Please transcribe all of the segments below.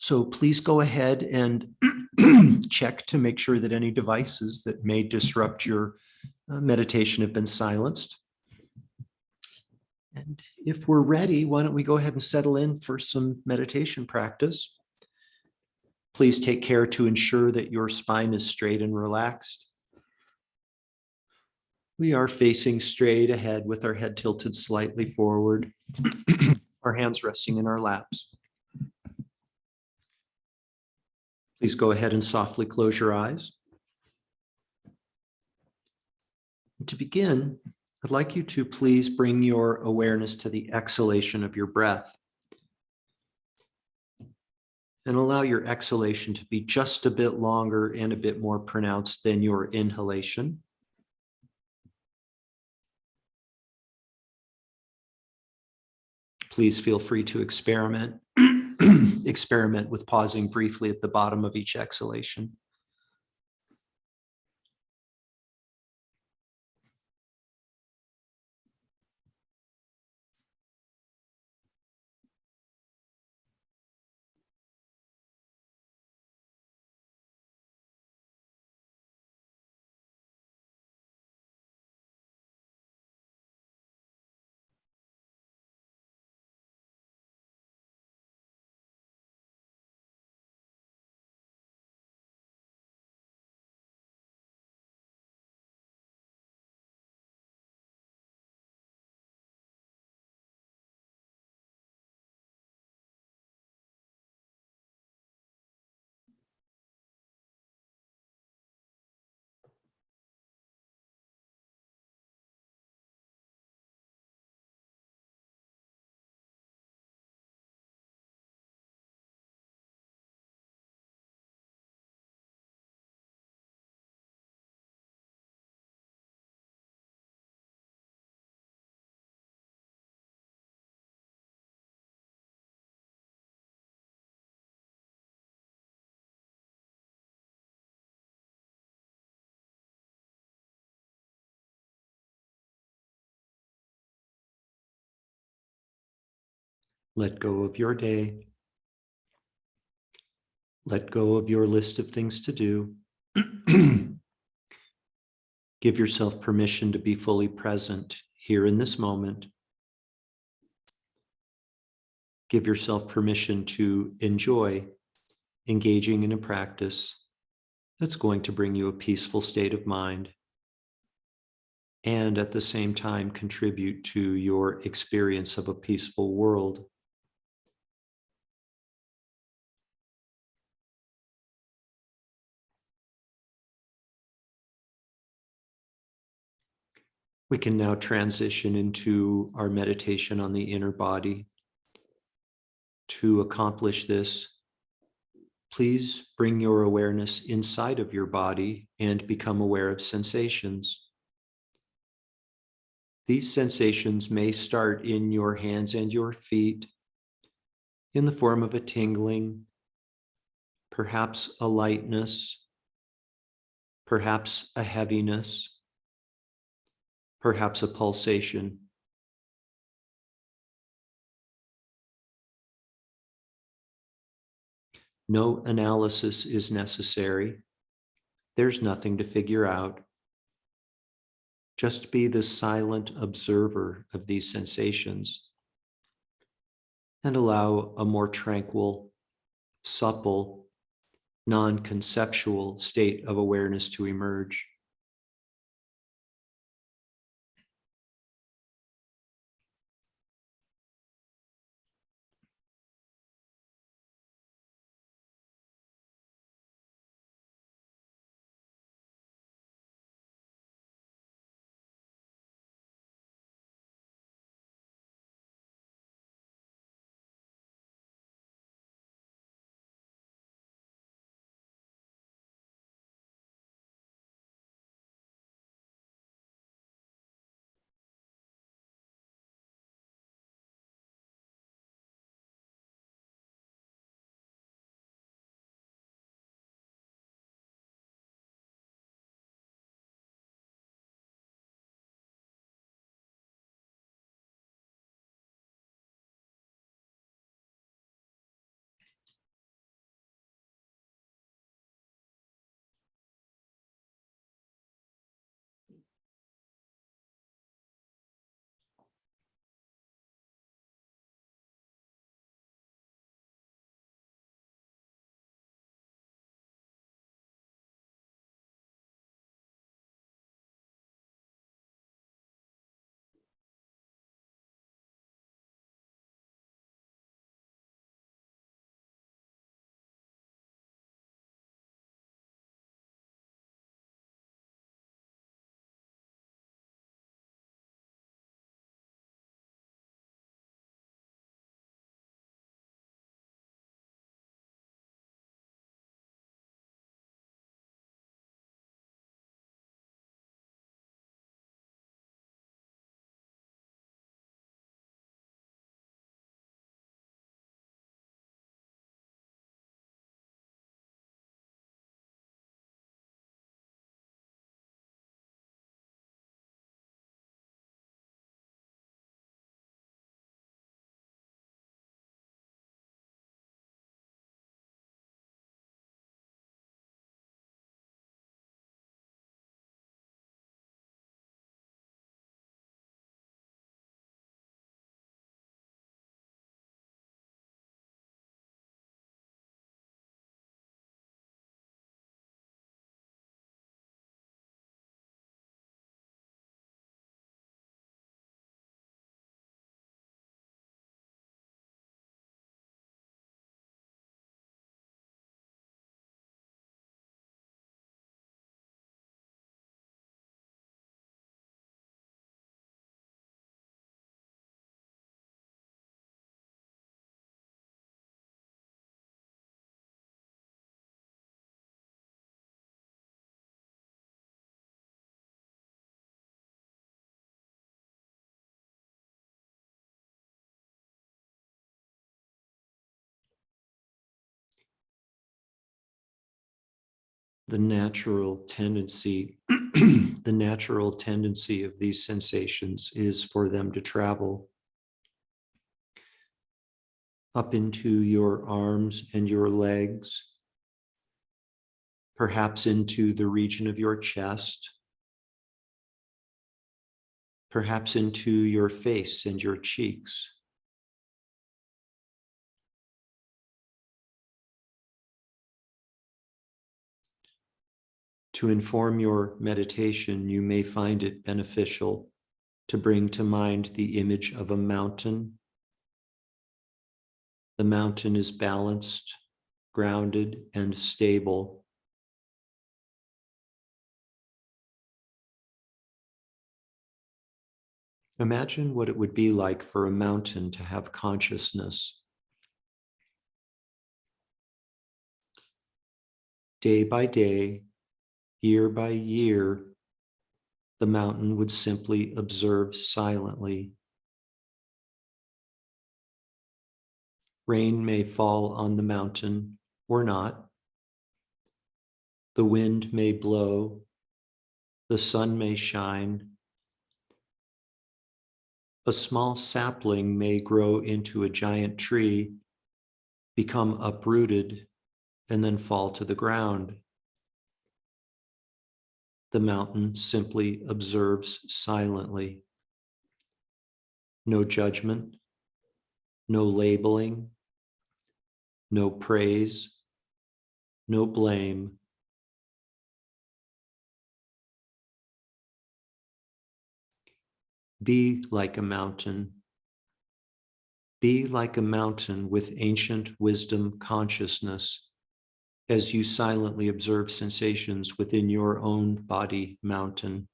So please go ahead and check to make sure that any devices that may disrupt your meditation have been silenced. And if we're ready, why don't we go ahead and settle in for some meditation practice? Please take care to ensure that your spine is straight and relaxed. We are facing straight ahead with our head tilted slightly forward, our hands resting in our laps. Please go ahead and softly close your eyes. And to begin, I'd like you to please bring your awareness to the exhalation of your breath. And allow your exhalation to be just a bit longer and a bit more pronounced than your inhalation. Please feel free to experiment with pausing briefly at the bottom of each exhalation. Let go of your day. Let go of your list of things to do. Give yourself permission to be fully present here in this moment. Give yourself permission to enjoy engaging in a practice that's going to bring you a peaceful state of mind and at the same time contribute to your experience of a peaceful world. We can now transition into our meditation on the inner body. To accomplish this, please bring your awareness inside of your body and become aware of sensations. These sensations may start in your hands and your feet in the form of a tingling, perhaps a lightness, perhaps a heaviness, perhaps a pulsation. No analysis is necessary. There's nothing to figure out. Just be the silent observer of these sensations and allow a more tranquil, supple, non-conceptual state of awareness to emerge. the natural tendency, the natural tendency of these sensations is for them to travel up into your arms and your legs, perhaps into the region of your chest, perhaps into your face and your cheeks. To inform your meditation, you may find it beneficial to bring to mind the image of a mountain. The mountain is balanced, grounded, and stable. Imagine what it would be like for a mountain to have consciousness. Day by day, year by year, the mountain would simply observe silently. Rain may fall on the mountain or not. The wind may blow. The sun may shine. A small sapling may grow into a giant tree, become uprooted, and then fall to the ground. The mountain simply observes silently. No judgment, no labeling, no praise, no blame. Be like a mountain. Be like a mountain with ancient wisdom consciousness as you silently observe sensations within your own body mountain.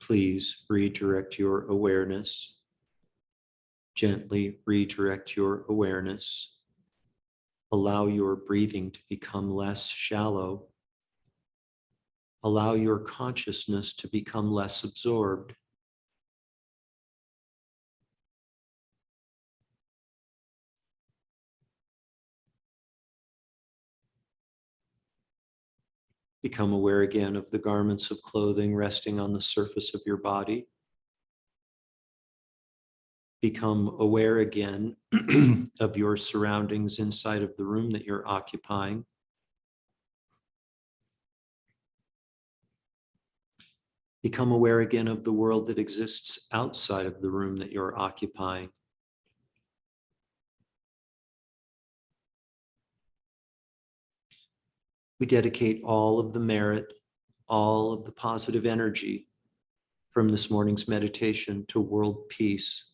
Please redirect your awareness. Gently redirect your awareness. Allow your breathing to become less shallow. Allow your consciousness to become less absorbed. Become aware again of the garments of clothing resting on the surface of your body. Become aware again of your surroundings inside of the room that you're occupying. Become aware again of the world that exists outside of the room that you're occupying. We dedicate all of the merit, all of the positive energy from this morning's meditation to world peace.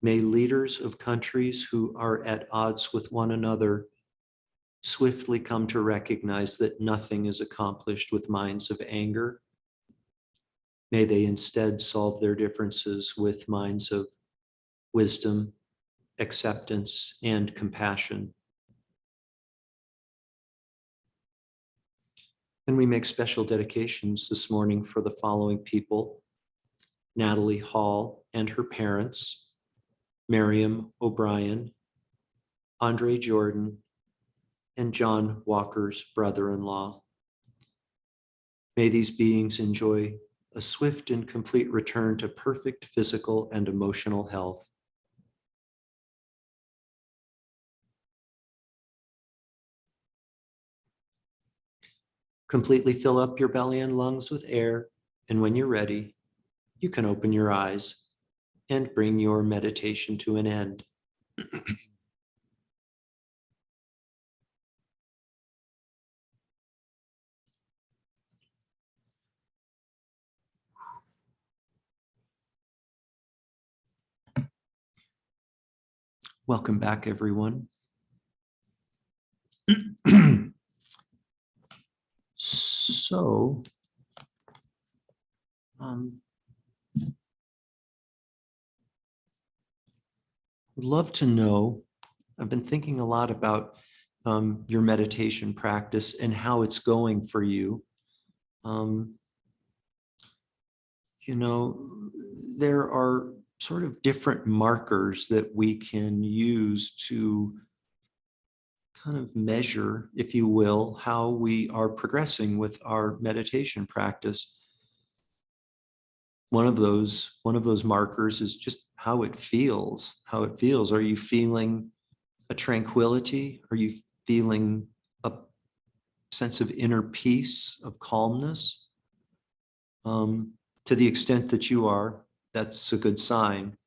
May leaders of countries who are at odds with one another swiftly come to recognize that nothing is accomplished with minds of anger. May they instead solve their differences with minds of wisdom, acceptance, and compassion. And we make special dedications this morning for the following people: Natalie Hall and her parents, Miriam O'Brien, Andre Jordan, and John Walker's brother-in-law. May these beings enjoy a swift and complete return to perfect physical and emotional health. Completely fill up your belly and lungs with air, and when you're ready, you can open your eyes and bring your meditation to an end. Welcome back, everyone. So, I'd love to know, I've been thinking a lot about your meditation practice and how it's going for you. You know, there are sort of different markers that we can use to kind of measure, if you will, how we are progressing with our meditation practice. One of those markers is just how it feels. Are you feeling a tranquility? Are you feeling a sense of inner peace, of calmness? To the extent that you are, that's a good sign.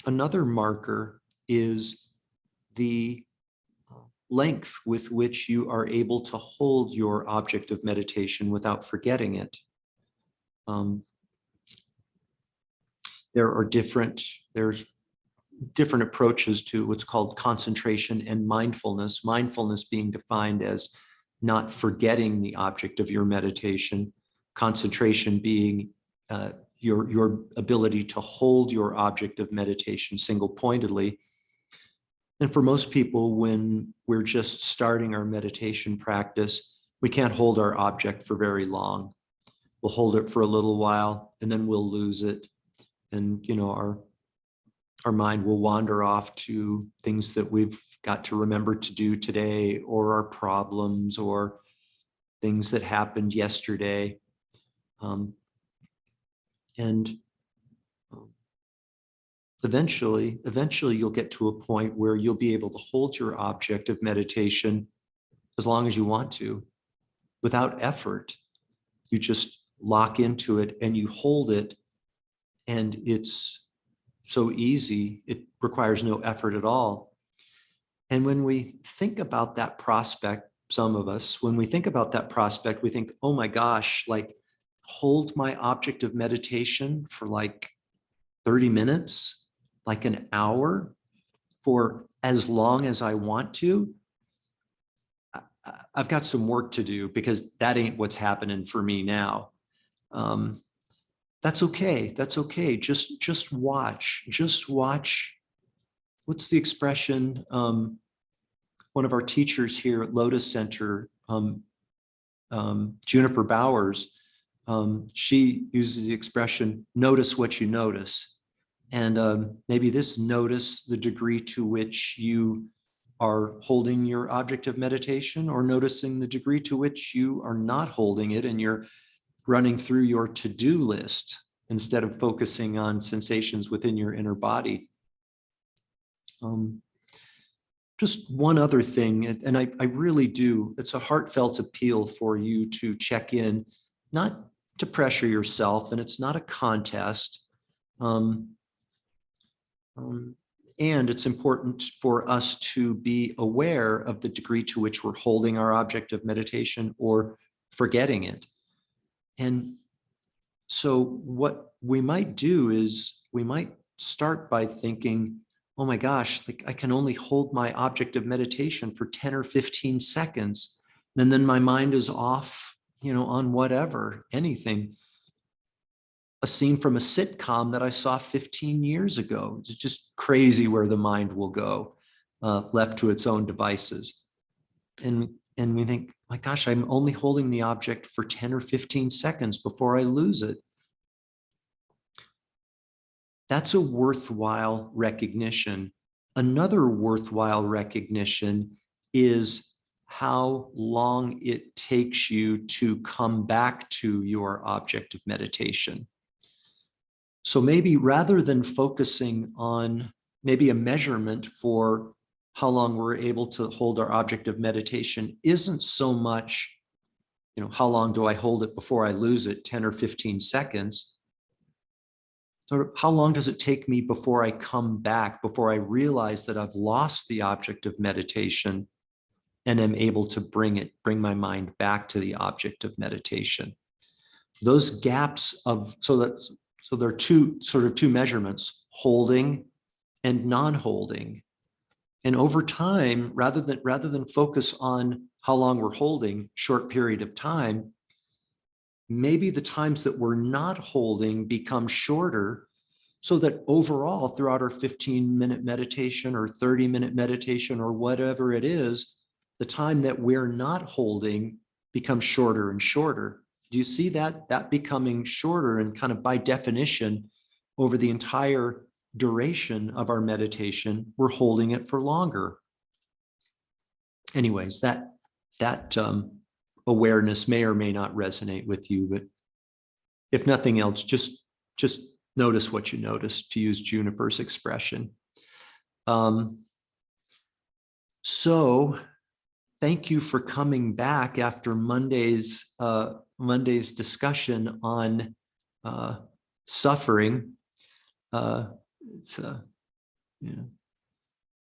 Another marker is the length with which you are able to hold your object of meditation without forgetting it. There's different approaches to what's called concentration and mindfulness. Mindfulness being defined as not forgetting the object of your meditation. Concentration being your ability to hold your object of meditation single-pointedly. And for most people, when we're just starting our meditation practice, we can't hold our object for very long. We'll hold it for a little while and then we'll lose it. And, you know, our mind will wander off to things that we've got to remember to do today, or our problems, or things that happened yesterday. Eventually you'll get to a point where you'll be able to hold your object of meditation as long as you want to, without effort. You just lock into it and you hold it, and it's so easy. It requires no effort at all. And when we think about that prospect, some of us, when we think about that prospect, we think, oh my gosh, like, hold my object of meditation for like 30 minutes, like an hour, for as long as I want to. I've got some work to do because that ain't what's happening for me now. That's okay. That's okay. Just watch. Just watch. What's the expression? One of our teachers here at Lotus Center, Juniper Bowers, she uses the expression, notice what you notice. And maybe this, notice the degree to which you are holding your object of meditation, or noticing the degree to which you are not holding it and you're running through your to-do list instead of focusing on sensations within your inner body. Just one other thing, and I really do, it's a heartfelt appeal for you to check in, not to pressure yourself, and it's not a contest. And it's important for us to be aware of the degree to which we're holding our object of meditation or forgetting it. And so what we might do is we might start by thinking, oh my gosh, like I can only hold my object of meditation for 10 or 15 seconds. And then my mind is off, on whatever, anything. A scene from a sitcom that I saw 15 years ago. It's just crazy where the mind will go, left to its own devices. And we think, my gosh, I'm only holding the object for 10 or 15 seconds before I lose it. That's a worthwhile recognition. Another worthwhile recognition is how long it takes you to come back to your object of meditation. So maybe rather than focusing on maybe a measurement for how long we're able to hold our object of meditation isn't so much, how long do I hold it before I lose it, 10 or 15 seconds? So how long does it take me before I come back, before I realize that I've lost the object of meditation and am able to bring my mind back to the object of meditation? Those gaps so there are two measurements, holding and non-holding. And over time, rather than focus on how long we're holding, short period of time, maybe the times that we're not holding become shorter, so that overall throughout our 15-minute meditation or 30-minute meditation or whatever it is, the time that we're not holding becomes shorter and shorter. Do you see that becoming shorter, and kind of by definition, over the entire duration of our meditation, we're holding it for longer. Anyways, that awareness may or may not resonate with you, but if nothing else, just notice what you notice, to use Juniper's expression. So thank you for coming back after Monday's discussion on suffering.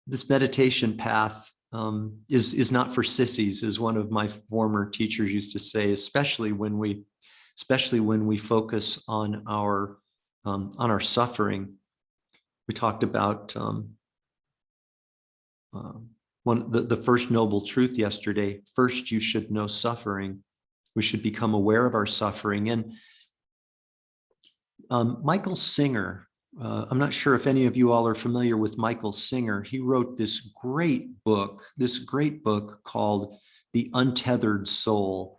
This meditation path is not for sissies, as one of my former teachers used to say, especially when we focus on our suffering. We talked about the first noble truth yesterday. First, you should know suffering. We should become aware of our suffering. And Michael Singer, I'm not sure if any of you all are familiar with Michael Singer. He wrote this great book called The Untethered Soul.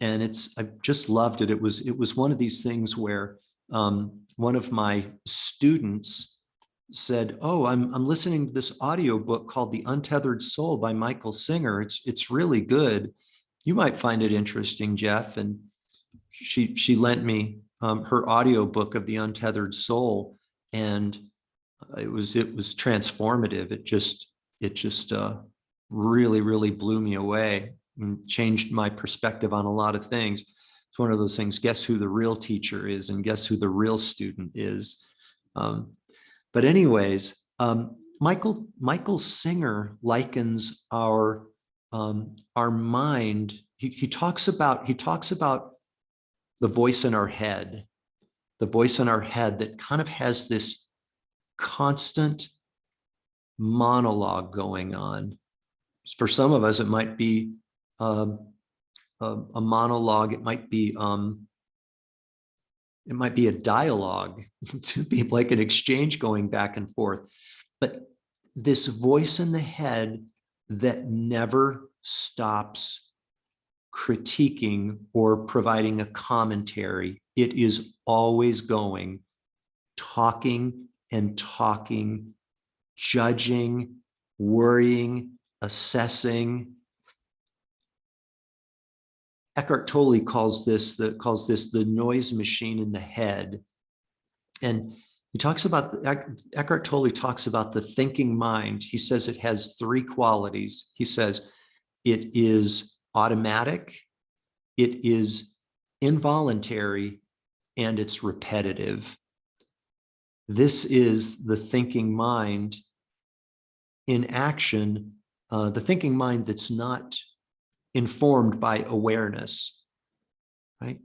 And I just loved it. It was one of these things where one of my students said, oh, I'm listening to this audio book called The Untethered Soul by Michael Singer. It's really good. You might find it interesting, Jeff. And she lent me her audio book of The Untethered Soul, and it was transformative. It just really, really blew me away and changed my perspective on a lot of things. It's one of those things, guess who the real teacher is and guess who the real student is. But anyways, Michael Singer likens our mind. He talks about the voice in our head that kind of has this constant monologue going on. For some of us, it might be um, a monologue. It might be a dialogue to be like an exchange going back and forth. But this voice in the head that never stops critiquing or providing a commentary, it is always going, talking and talking, judging, worrying, assessing. Eckhart Tolle calls this the noise machine in the head. And he talks about, Eckhart Tolle talks about the thinking mind. He says it has three qualities. He says it is automatic, it is involuntary, and it's repetitive. This is the thinking mind in action, the thinking mind that's not informed by awareness, right?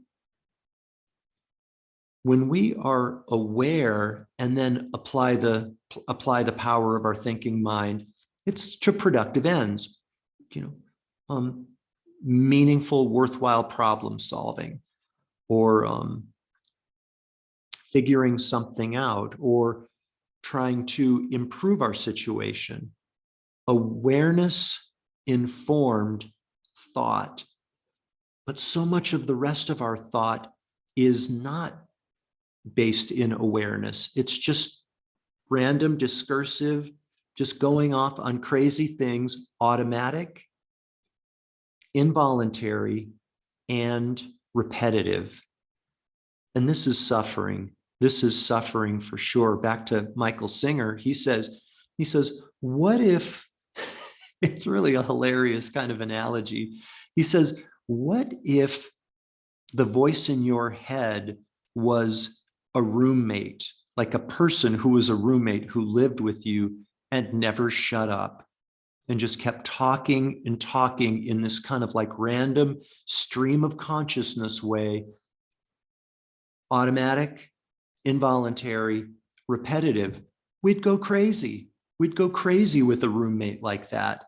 When we are aware and then apply the power of our thinking mind, it's to productive ends, meaningful, worthwhile problem solving, or figuring something out, or trying to improve our situation. Awareness informed thought, but so much of the rest of our thought is not based in awareness. It's just random, discursive, just going off on crazy things, automatic, involuntary, and repetitive. And this is suffering. This is suffering for sure. Back to Michael Singer, he says, what if, it's really a hilarious kind of analogy. He says, what if the voice in your head was a roommate, like a person who was a roommate who lived with you and never shut up and just kept talking and talking in this kind of like random stream of consciousness way, automatic, involuntary, repetitive? We'd go crazy. We'd go crazy with a roommate like that.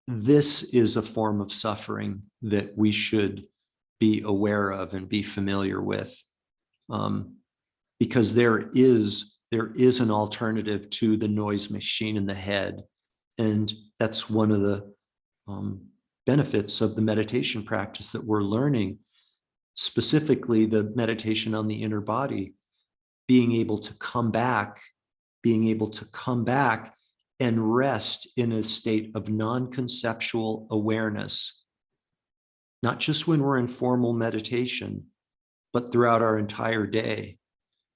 This is a form of suffering that we should be aware of and be familiar with, because there is an alternative to the noise machine in the head. And that's one of the benefits of the meditation practice that we're learning, specifically the meditation on the inner body, being able to come back and rest in a state of non-conceptual awareness, not just when we're in formal meditation, but throughout our entire day.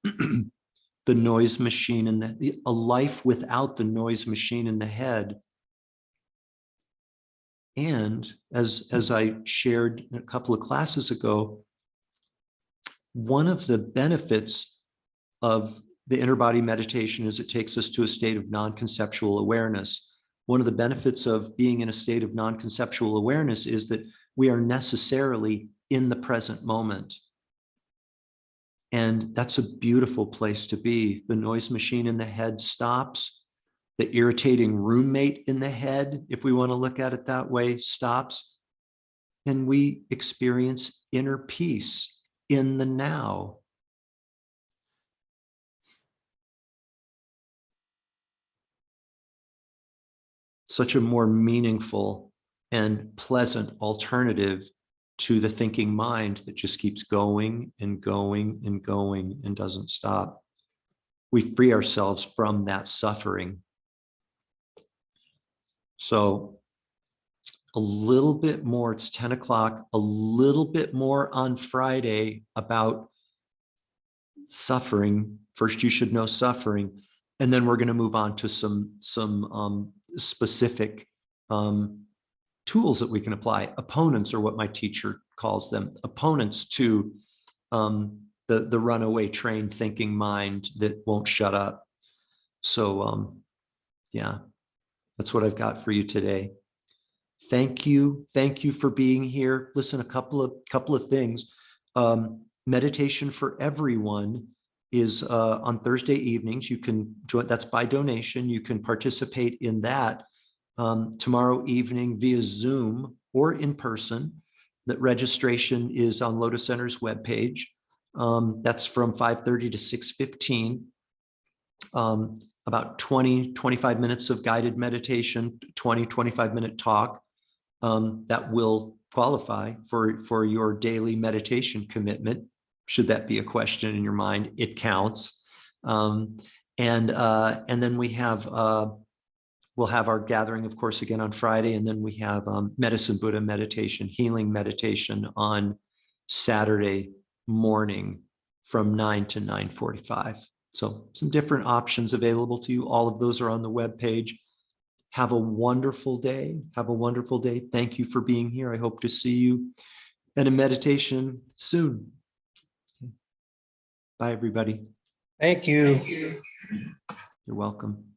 The noise machine and a life without the noise machine in the head. And as I shared a couple of classes ago, one of the benefits of the inner body meditation is it takes us to a state of non-conceptual awareness. One of the benefits of being in a state of non-conceptual awareness is that we are necessarily in the present moment. And that's a beautiful place to be. The noise machine in the head stops. The irritating roommate in the head, if we want to look at it that way, stops. And we experience inner peace in the now. Such a more meaningful and pleasant alternative to the thinking mind that just keeps going and going and going and doesn't stop. We free ourselves from that suffering. So a little bit more, it's 10 o'clock, a little bit more on Friday about suffering. First, you should know suffering. And then we're going to move on to some specific tools that we can apply. Opponents are what my teacher calls them. Opponents to the runaway train thinking mind that won't shut up. So yeah, that's what I've got for you today. Thank you for being here. Listen, a couple of things. Meditation for everyone is on Thursday evenings. You can join, that's by donation. You can participate in that. tomorrow evening via Zoom or in person. That registration is on Lotus Center's webpage. That's from 5:30 to 6:15. About 20-25 minutes of guided meditation, 20-25-minute talk that will qualify for your daily meditation commitment. Should that be a question in your mind, it counts. And then we'll have our gathering, of course, again on Friday, and then we have Medicine Buddha meditation, healing meditation on Saturday morning from 9 to 9:45. So some different options available to you. All of those are on the webpage. Have a wonderful day. Have a wonderful day. Thank you for being here. I hope to see you at a meditation soon. Bye, everybody. Thank you. You're welcome.